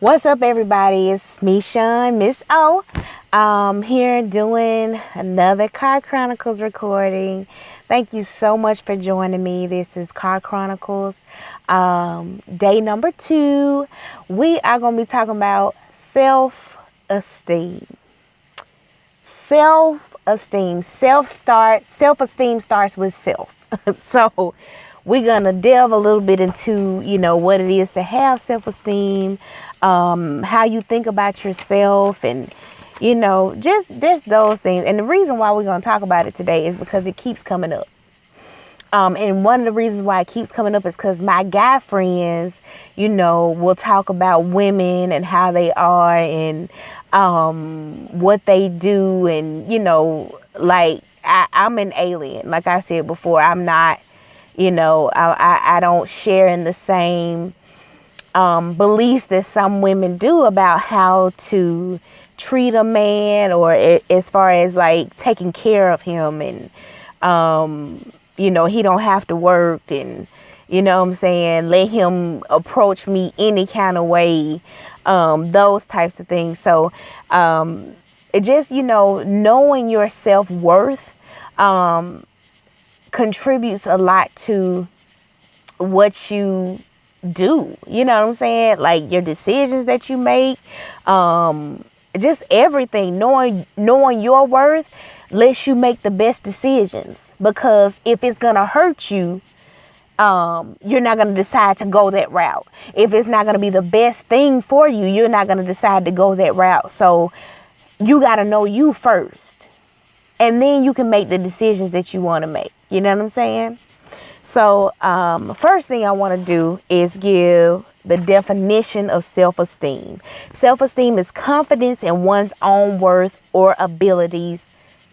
What's up, everybody? It's me, Sean, Miss O. Here doing another Car Chronicles recording. Thank you so much for joining me. This is Car Chronicles, day number 2. We are going to be talking about self-esteem. Self-esteem. Self-esteem starts with self. So we're going to delve a little bit into, what it is to have self-esteem, how you think about yourself, and, just those things. And the reason why we're going to talk about it today is because it keeps coming up. And one of the reasons why it keeps coming up is because my guy friends, will talk about women and how they are and what they do. And, I'm an alien. Like I said before, I'm not, I don't share in the same beliefs that some women do about how to treat a man, or as far as like taking care of him, and he don't have to work, and let him approach me any kind of way, those types of things. So it just knowing your self-worth contributes a lot to what you do, like your decisions that you make, just everything. Knowing your worth lets you make the best decisions, because if it's gonna hurt you, you're not gonna decide to go that route. If it's not gonna be the best thing for you, you're not gonna decide to go that route. So you got to know you first, and then you can make the decisions that you want to make. You know what I'm saying? So first thing I want to do is give the definition of self-esteem. Self-esteem is confidence in one's own worth or abilities,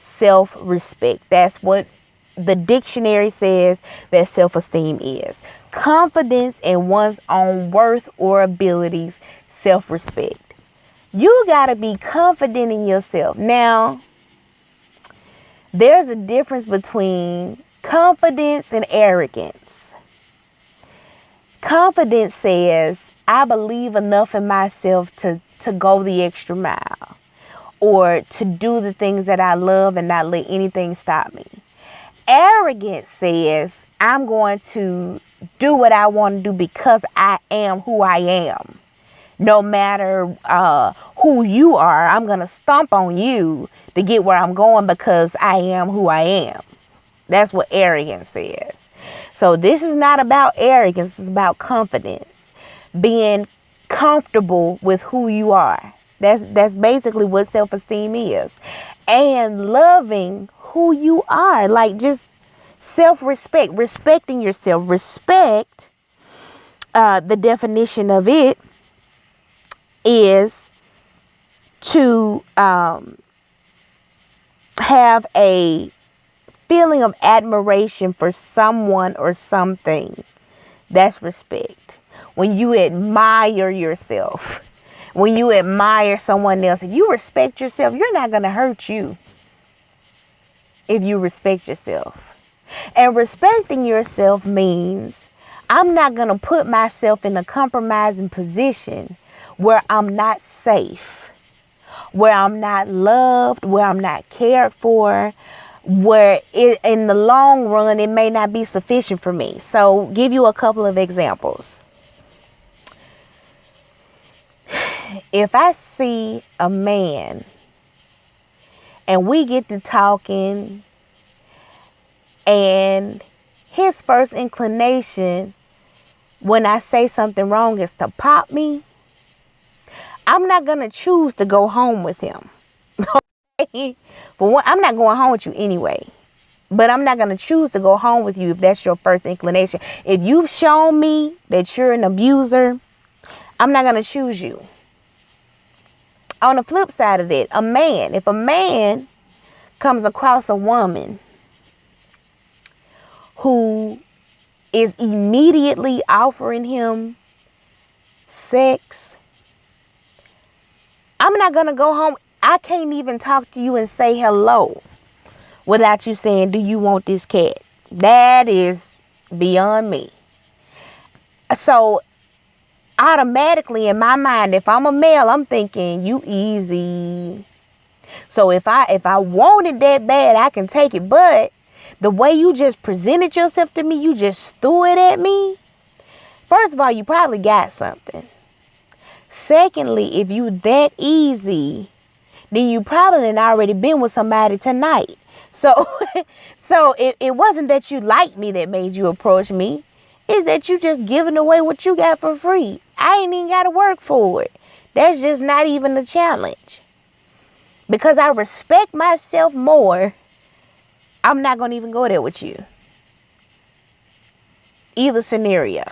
self-respect. That's what the dictionary says that self-esteem is. Confidence in one's own worth or abilities, self-respect. You got to be confident in yourself. Now, there's a difference between confidence and arrogance. Confidence says, I believe enough in myself to go the extra mile, or to do the things that I love and not let anything stop me. Arrogance says, I'm going to do what I want to do because I am who I am. No matter who you are, I'm going to stomp on you to get where I'm going because I am who I am. That's what arrogance says. So this is not about arrogance. It's about confidence. Being comfortable with who you are. That's basically what self-esteem is. And loving who you are. Like just self-respect. Respecting yourself. Respect, the definition of it is to have a feeling of admiration for someone or something. That's respect. When you admire yourself, when you admire someone else, if you respect yourself, you're not going to hurt you if you respect yourself. And respecting yourself means I'm not going to put myself in a compromising position where I'm not safe, where I'm not loved, where I'm not cared for, where in the long run, it may not be sufficient for me. So give you a couple of examples. If I see a man and we get to talking, and his first inclination when I say something wrong is to pop me, I'm not going to choose to go home with him. Okay? But I'm not going home with you anyway. But I'm not going to choose to go home with you if that's your first inclination. If you've shown me that you're an abuser, I'm not going to choose you. On the flip side of it, if a man comes across a woman who is immediately offering him sex, I'm not going to go home. I can't even talk to you and say hello without you saying, do you want this cat? That is beyond me. So automatically in my mind, if I'm a male, I'm thinking you easy. So if I want it that bad, I can take it. But the way you just presented yourself to me, you just threw it at me. First of all, you probably got something. Secondly, if you that easy, then you probably had already been with somebody tonight. So so it wasn't that you liked me that made you approach me. It's that you just giving away what you got for free. I ain't even got to work for it. That's just not even a challenge. Because I respect myself more, I'm not going to even go there with you. Either scenario.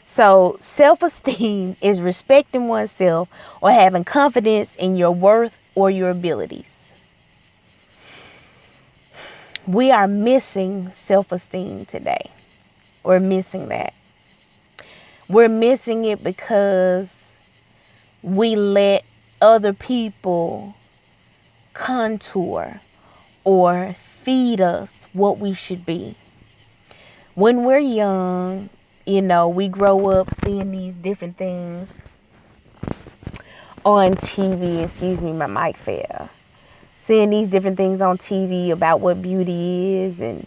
So self-esteem is respecting oneself or having confidence in your worth or your abilities. We are missing self-esteem today. We're missing that. We're missing it because we let other people contour or feed us what we should be. When we're young, we grow up seeing these different things on TV. Excuse me, my mic fell. Seeing these different things on TV about what beauty is, and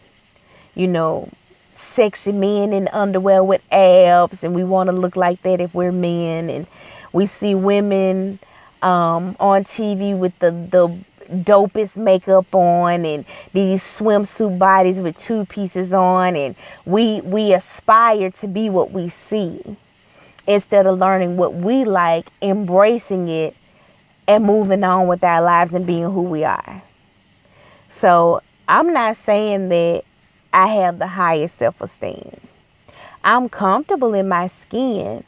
sexy men in underwear with abs, and we want to look like that if we're men. And we see women on TV with the dopest makeup on and these swimsuit bodies with 2 pieces on, and we aspire to be what we see instead of learning what we like, embracing it, and moving on with our lives and being who we are. So I'm not saying that I have the highest self-esteem. I'm comfortable in my skin.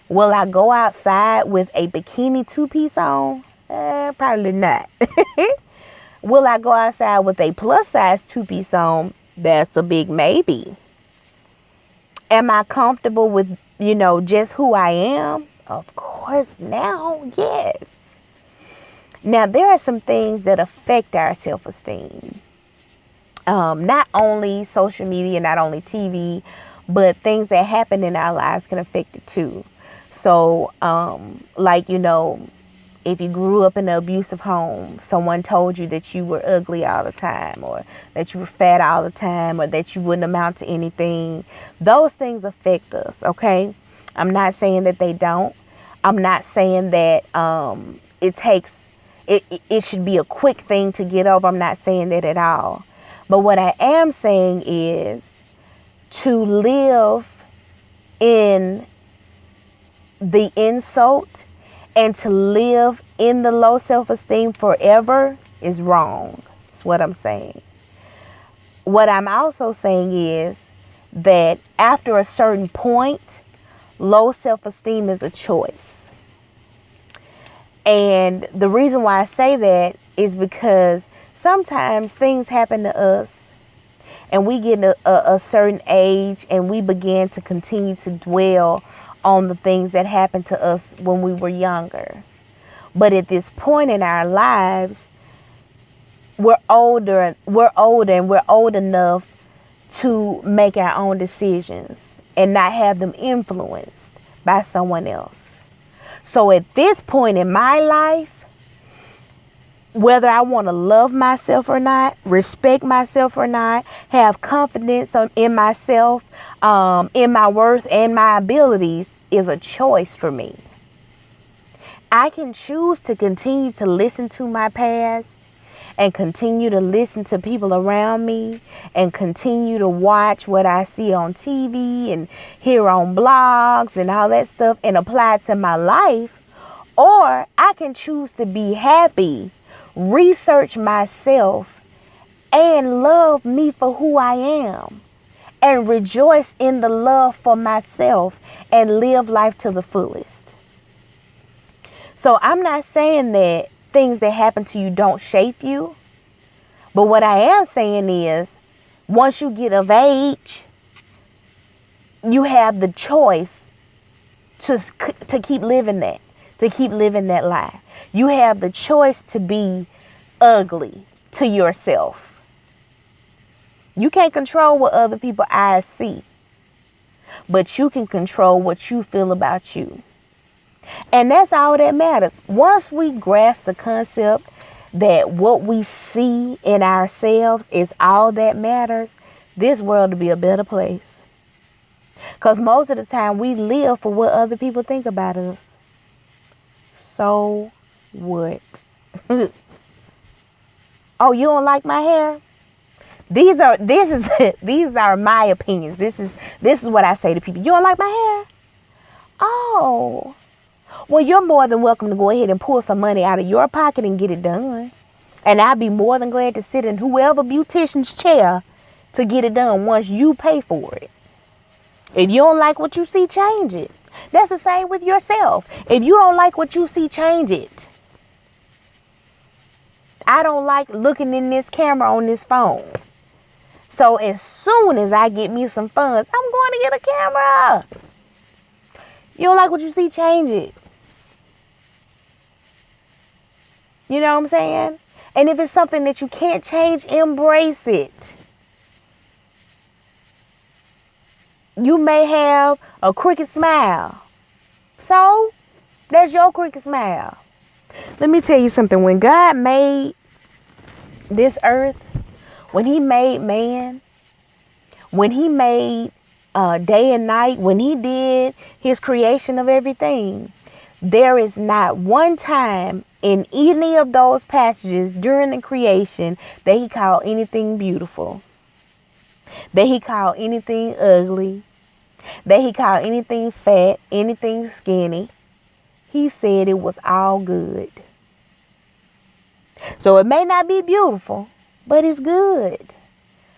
Will I go outside with a bikini 2-piece on? Probably not. Will I go outside with a plus size 2-piece on? That's a big maybe. Am I comfortable with, just who I am? Of course now, yes. Now, there are some things that affect our self-esteem. Not only social media, not only TV, but things that happen in our lives can affect it too. So, if you grew up in an abusive home, someone told you that you were ugly all the time, or that you were fat all the time, or that you wouldn't amount to anything. Those things affect us, okay? I'm not saying that they don't. I'm not saying that it should be a quick thing to get over. I'm not saying that at all. But what I am saying is to live in the insult and to live in the low self-esteem forever is wrong. That's what I'm saying. What I'm also saying is that after a certain point, low self-esteem is a choice. And the reason why I say that is because sometimes things happen to us and we get a certain age and we begin to continue to dwell on the things that happened to us when we were younger. But at this point in our lives, we're older and we're old enough to make our own decisions and not have them influenced by someone else. So at this point in my life, whether I want to love myself or not, respect myself or not, have confidence in myself, in my worth and my abilities is a choice for me. I can choose to continue to listen to my past and continue to listen to people around me and continue to watch what I see on TV and hear on blogs and all that stuff and apply it to my life. Or I can choose to be happy, research myself, and love me for who I am, and rejoice in the love for myself and live life to the fullest. So I'm not saying that things that happen to you don't shape you. But what I am saying is, once you get of age, you have the choice to keep living that, to keep living that life. You have the choice to be ugly to yourself. You can't control what other people's eyes see. but you can control what you feel about you. And that's all that matters. Once we grasp the concept that what we see in ourselves is all that matters, this world will be a better place. Because most of the time we live for what other people think about us. So what? Oh, you don't like my hair? These are my opinions. This is what I say to people. You don't like my hair? Oh. Well, you're more than welcome to go ahead and pull some money out of your pocket and get it done. And I'll be more than glad to sit in whoever beautician's chair to get it done once you pay for it. If you don't like what you see, change it. That's the same with yourself. If you don't like what you see, change it. I don't like looking in this camera on this phone. So as soon as I get me some funds, I'm going to get a camera. You don't like what you see, change it. You know what I'm saying? And if it's something that you can't change, embrace it. You may have a crooked smile. So, there's your crooked smile. Let me tell you something. When God made this earth, when he made man, when he made day and night, when he did his creation of everything, there is not one time in any of those passages during the creation that he called anything beautiful, that he called anything ugly, that he called anything fat, anything skinny. He said it was all good. So it may not be beautiful, but it's good.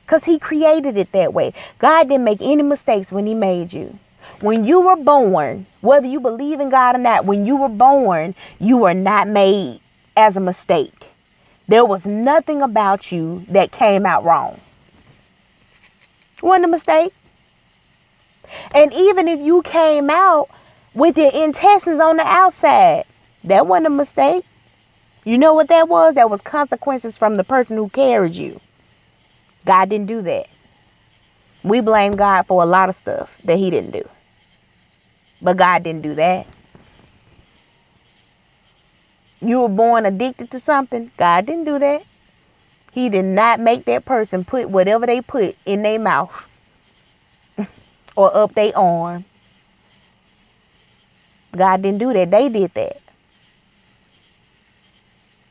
Because he created it that way. God didn't make any mistakes when he made you. When you were born, whether you believe in God or not, when you were born, you were not made as a mistake. There was nothing about you that came out wrong. It wasn't a mistake. And even if you came out with your intestines on the outside, that wasn't a mistake. You know what that was? That was consequences from the person who carried you. God didn't do that. We blame God for a lot of stuff that he didn't do. But God didn't do that. You were born addicted to something. God didn't do that. He did not make that person put whatever they put in their mouth or up their arm. God didn't do that. They did that.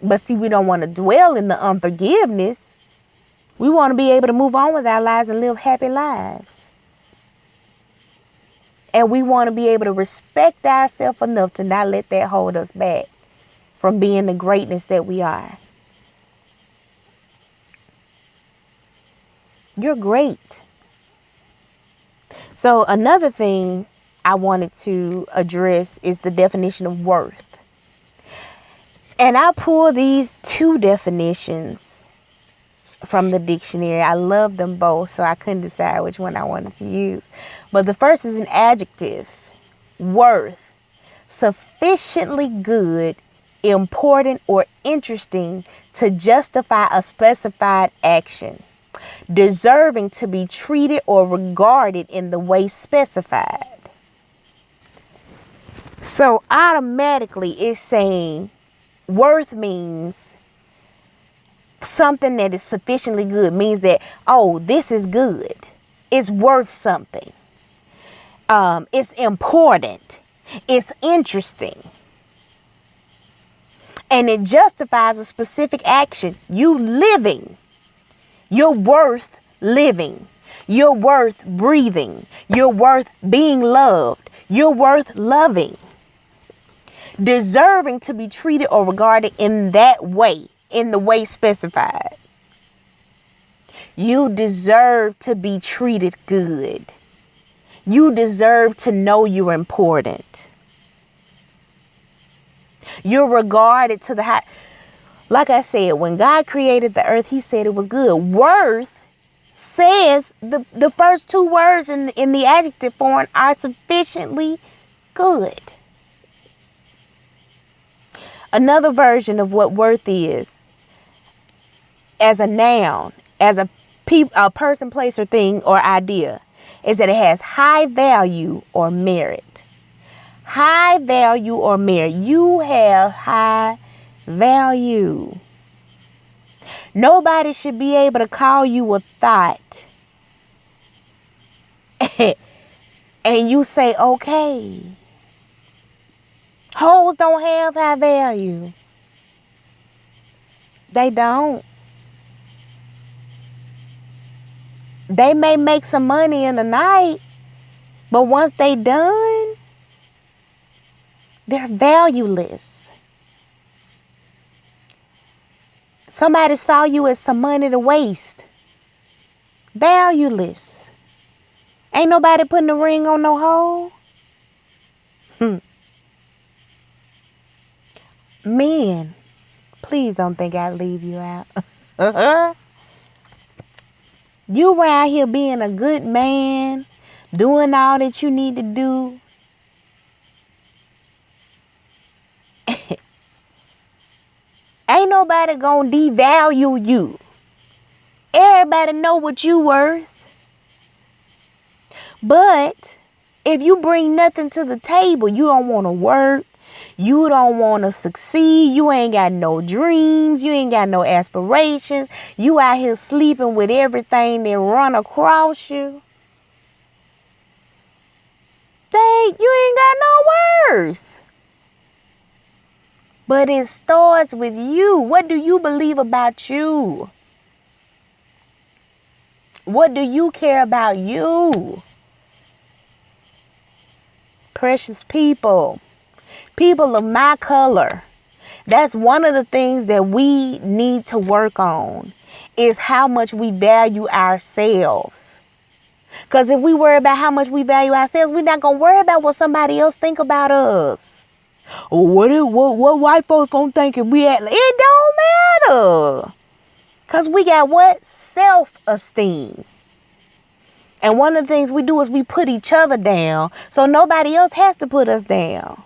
But see, we don't want to dwell in the unforgiveness. We want to be able to move on with our lives and live happy lives. And we want to be able to respect ourselves enough to not let that hold us back from being the greatness that we are. You're great. So another thing I wanted to address is the definition of worth. And I pulled these two definitions from the dictionary. I love them both, so I couldn't decide which one I wanted to use. But the first is an adjective. Worth. Sufficiently good, important, or interesting to justify a specified action. Deserving to be treated or regarded in the way specified. So automatically it's saying worth means something that is sufficiently good. Means that, oh, this is good. It's worth something. It's important. It's interesting. And it justifies a specific action. You living. You're worth living. You're worth breathing. You're worth being loved. You're worth loving. Deserving to be treated or regarded in that way, in the way specified. You deserve to be treated good. You deserve to know you're important. You're regarded to the high. Like I said, when God created the earth, he said it was good. Worth says the first two words in the adjective form are sufficiently good. Another version of what worth is, as a noun, as a person, place, or thing, or idea. is that it has high value or merit. High value or merit. You have high value. Nobody should be able to call you a thought and you say, okay. Hoes don't have high value. They don't. They may make some money in the night, but once they done, they're valueless. Somebody saw you as some money to waste. Valueless. Ain't nobody putting a ring on no hoe. Men, please don't think I leave you out. You around here being a good man, doing all that you need to do. Ain't nobody gonna devalue you. Everybody know what you worth. But if you bring nothing to the table, you don't want to work, you don't want to succeed, you ain't got no dreams, you ain't got no aspirations, you out here sleeping with everything that run across you, dang, you ain't got no worth. But it starts with you. What do you believe about you? What do you care about you? Precious people. People of my color. That's one of the things that we need to work on, is how much we value ourselves. Because if we worry about how much we value ourselves, we're not going to worry about what somebody else think about us. What white folks gonna think if we act? It don't matter. Because we got what? Self-esteem. And one of the things we do is we put each other down so nobody else has to put us down.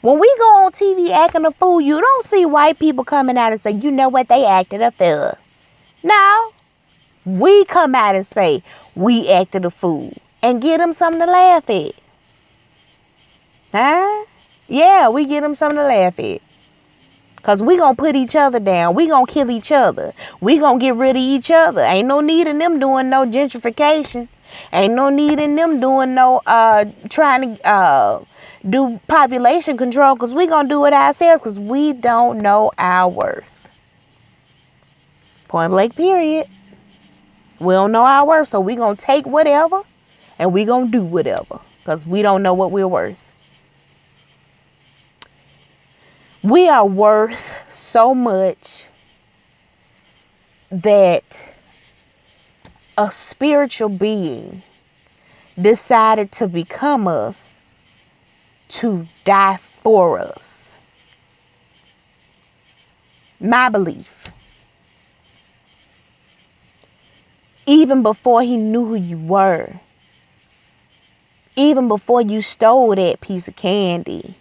When we go on TV acting a fool, you don't see white people coming out and say, you know what, they acted a fool. No. We come out and say, we acted a fool. And give them something to laugh at. Huh? Yeah, we give them something to laugh at. Because we going to put each other down. We going to kill each other. We going to get rid of each other. Ain't no need in them doing no gentrification. Ain't no need in them doing no trying to do population control. Because we going to do it ourselves. Because we don't know our worth. Point blank period. We don't know our worth. So we going to take whatever. And we going to do whatever. Because we don't know what we're worth. We are worth so much that a spiritual being decided to become us, to die for us. My belief. Even before he knew who you were. Even before you stole that piece of candy.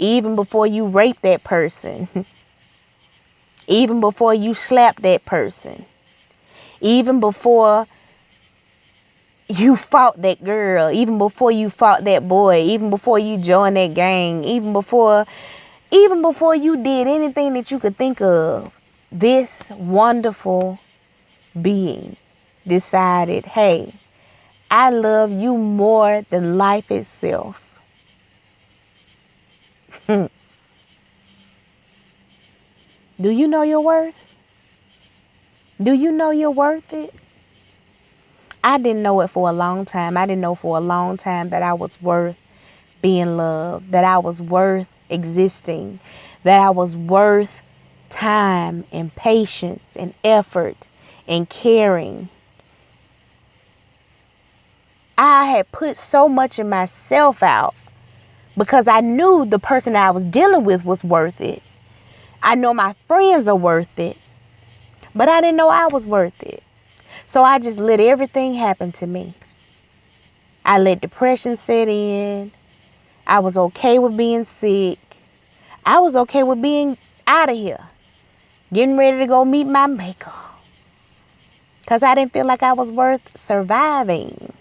Even before you raped that person. Even before you slapped that person. Even before you fought that girl. Even before you fought that boy. Even before you joined that gang. Even before you did anything that you could think of. This wonderful being decided, hey, I love you more than life itself. Do you know your worth? Do you know you're worth it? I didn't know it for a long time. I didn't know for a long time that I was worth being loved, that I was worth existing, that I was worth time and patience and effort and caring. I had put so much of myself out because I knew the person I was dealing with was worth it. I know my friends are worth it, but I didn't know I was worth it. So I just let everything happen to me. I let depression set in. I was okay with being sick. I was okay with being out of here, getting ready to go meet my maker. because I didn't feel like I was worth surviving.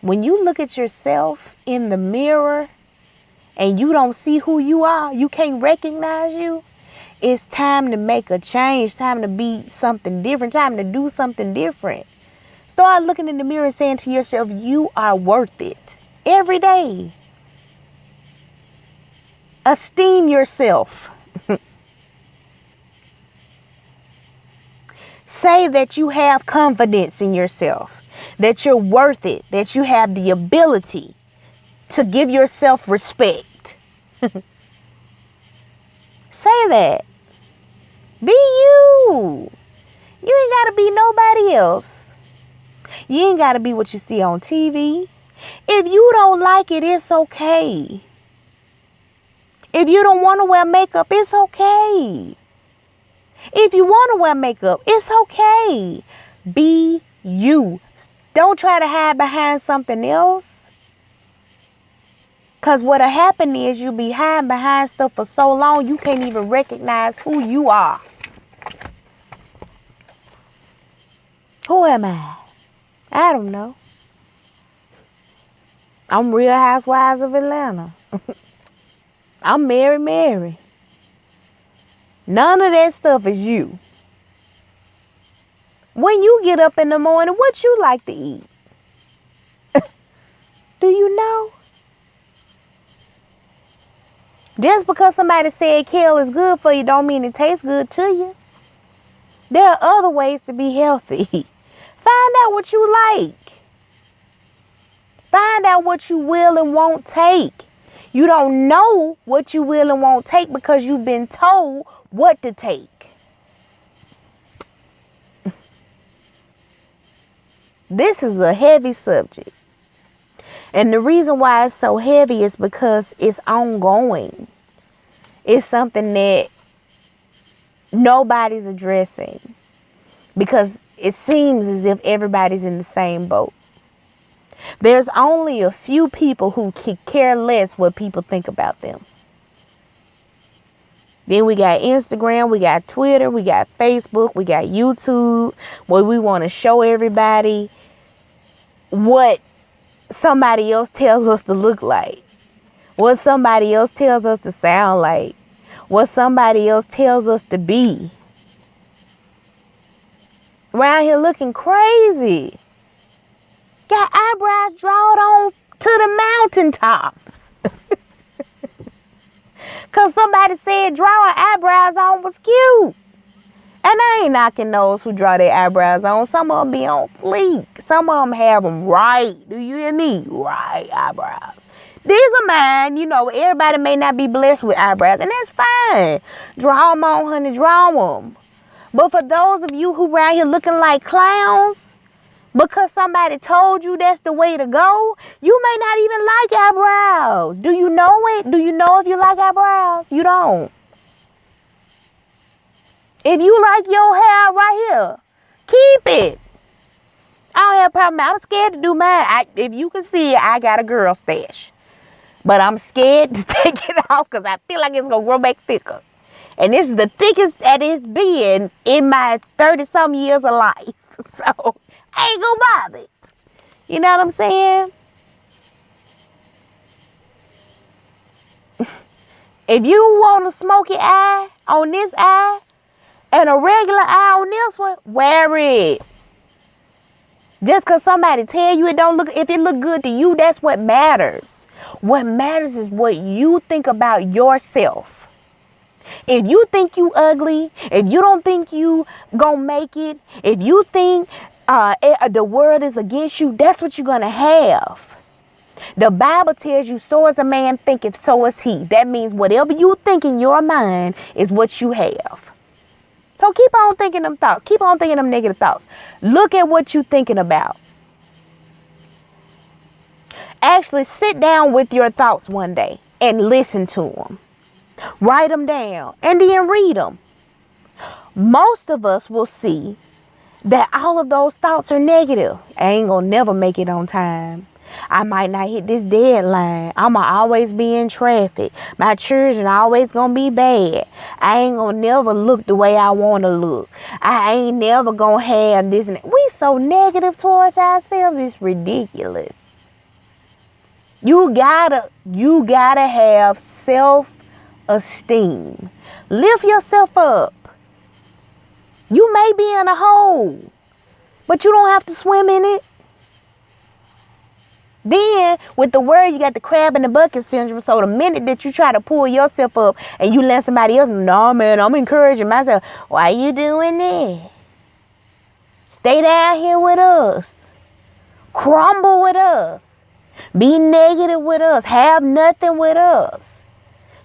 When you look at yourself in the mirror and you don't see who you are, you can't recognize you, it's time to make a change, time to be something different, time to do something different. Start looking in the mirror and saying to yourself, you are worth it every day. Esteem yourself. Say that you have confidence in yourself, that you're worth it, that you have the ability to give yourself respect. Say that. Be you. You ain't got to be nobody else. You ain't got to be what you see on TV. If you don't like it, it's okay. If you don't want to wear makeup, it's okay. If you want to wear makeup, it's okay. Be you. Don't try to hide behind something else. Because what'll happen is you'll be hiding behind stuff for so long, you can't even recognize who you are. Who am I? I don't know. I'm Real Housewives of Atlanta. I'm Mary. None of that stuff is you. When you get up in the morning, what you like to eat? Do you know? Just because somebody said kale is good for you don't mean it tastes good to you. There are other ways to be healthy. Find out what you like. Find out what you will and won't take. You don't know what you will and won't take because you've been told what to take. This is a heavy subject. And the reason why it's so heavy is because it's ongoing. It's something that nobody's addressing. Because it seems as if everybody's in the same boat. There's only a few people who could care less what people think about them. Then we got Instagram, we got Twitter, we got Facebook, we got YouTube, where we want to show everybody what somebody else tells us to look like, what somebody else tells us to sound like, what somebody else tells us to be. Around here looking crazy. Got eyebrows drawn on to the mountaintops. Because somebody said drawing eyebrows on was cute. And I ain't knocking those who draw their eyebrows on. Some of them be on fleek. Some of them have them right. Do you hear me? Right eyebrows. These are mine. You know, everybody may not be blessed with eyebrows. And that's fine. Draw them on, honey. Draw them. But for those of you who around here looking like clowns, because somebody told you that's the way to go, you may not even like eyebrows. Do you know it? Do you know if you like eyebrows? You don't. If you like your hair right here, keep it. I don't have a problem. I'm scared to do mine. If you can see it, I got a girl stash. But I'm scared to take it off because I feel like it's going to grow back thicker. And this is the thickest that it's been in my 30-some years of life. So I ain't gonna bother. You know what I'm saying? If you want a smoky eye on this eye and a regular eye on this one, wear it. Just because somebody tell you it don't look, if it look good to you, that's what matters. What matters is what you think about yourself. If you think you ugly, if you don't think you gonna make it, if you think the world is against you, that's what you're gonna have. The Bible tells you, so as a man thinketh, so is he. That means whatever you think in your mind is what you have. So keep on thinking them thoughts. Keep on thinking them negative thoughts. Look at what you're thinking about. Actually sit down with your thoughts one day and listen to them. Write them down and then read them. Most of us will see that all of those thoughts are negative. I ain't gonna never make it on time. I might not hit this deadline. I'ma always be in traffic. My children always gonna be bad. I ain't gonna never look the way I wanna look. I ain't never gonna have this. We so negative towards ourselves. It's ridiculous. You gotta have self-esteem. Lift yourself up. You may be in a hole, but you don't have to swim in it. Then, with the word, you got the crab in the bucket syndrome. So the minute that you try to pull yourself up and you let somebody else, no, man, I'm encouraging myself. Why you doing that? Stay down here with us. Crumble with us. Be negative with us. Have nothing with us.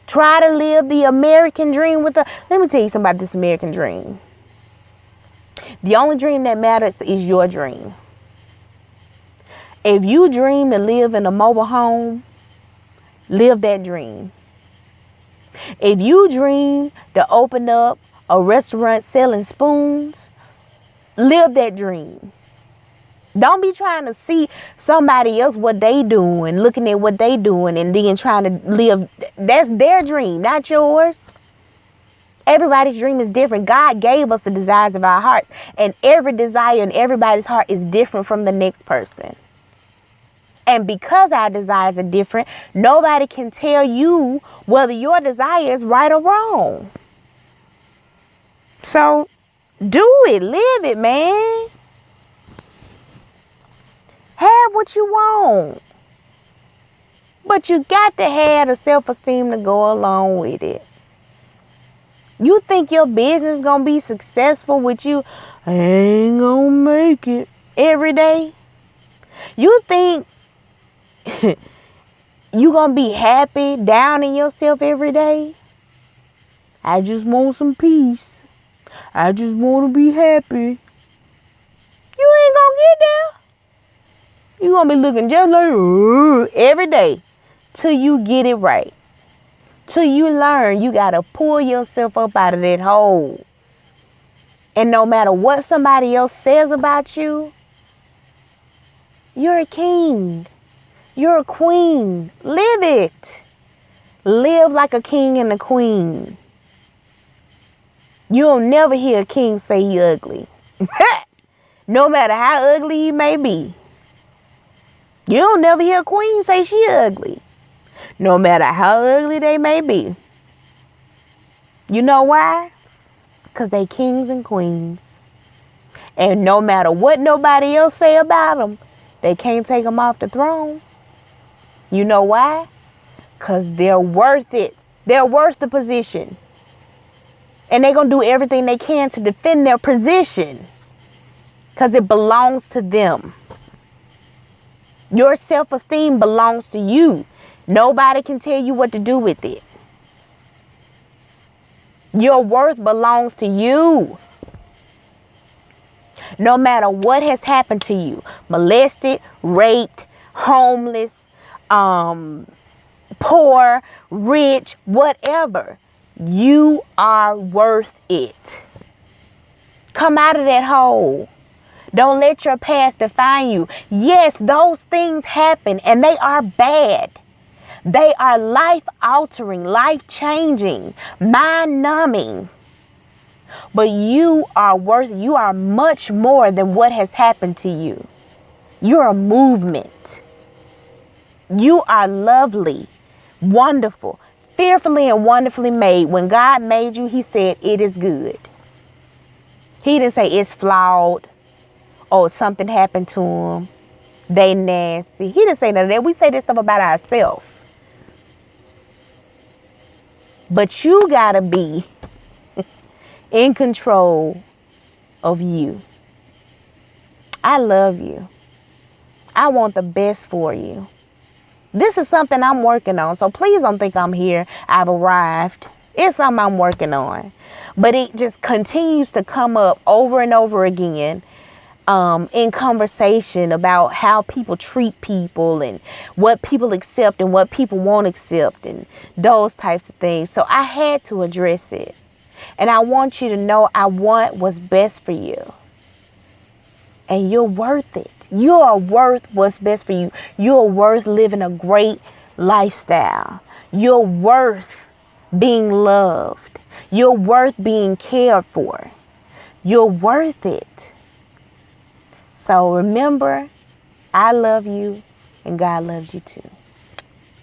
Try to live the American dream with us. Let me tell you something about this American dream. The only dream that matters is your dream. If you dream to live in a mobile home, live that dream. If you dream to open up a restaurant selling spoons, live that dream. Don't be trying to see somebody else what they doing, looking at what they doing, and then trying to live. That's their dream, not yours. Everybody's dream is different. God gave us the desires of our hearts, and every desire in everybody's heart is different from the next person. And because our desires are different, nobody can tell you whether your desire is right or wrong. So do it. Live it, man. Have what you want. But you got to have the self-esteem to go along with it. You think your business is going to be successful with you? I ain't going to make it every day. You think you gonna be happy down in yourself every day? I just want some peace. I just want to be happy. You ain't gonna get there. You gonna be looking just like every day till you get it right. Till you learn you gotta pull yourself up out of that hole. And no matter what somebody else says about you, you're a king. You're a queen. Live it. Live like a king and a queen. You'll never hear a king say he ugly. No matter how ugly he may be. You'll never hear a queen say she ugly. No matter how ugly they may be. You know why? Because they kings and queens. And no matter what nobody else say about them, they can't take them off the throne. You know why? Because they're worth it. They're worth the position. And they're going to do everything they can to defend their position. Because it belongs to them. Your self-esteem belongs to you. Nobody can tell you what to do with it. Your worth belongs to you. No matter what has happened to you. Molested, raped, homeless, poor, rich, whatever. You are worth it. Come out of that hole. Don't let your past define you. Yes, those things happen and they are bad. They are life-altering, life-changing, mind-numbing. But you are much more than what has happened to you. You're a movement. You are lovely, wonderful, fearfully and wonderfully made. When God made you, he said it is good. He didn't say it's flawed or something happened to him. They nasty. He didn't say none of that. We say this stuff about ourselves. But you gotta be in control of you. I love you. I want the best for you. This is something I'm working on. So please don't think I'm here. I've arrived. It's something I'm working on. But it just continues to come up over and over again in conversation about how people treat people and what people accept and what people won't accept and those types of things. So I had to address it. And I want you to know I want what's best for you. And you're worth it. You are worth what's best for you. You're worth living a great lifestyle. You're worth being loved. You're worth being cared for. You're worth it. So remember, I love you and God loves you too.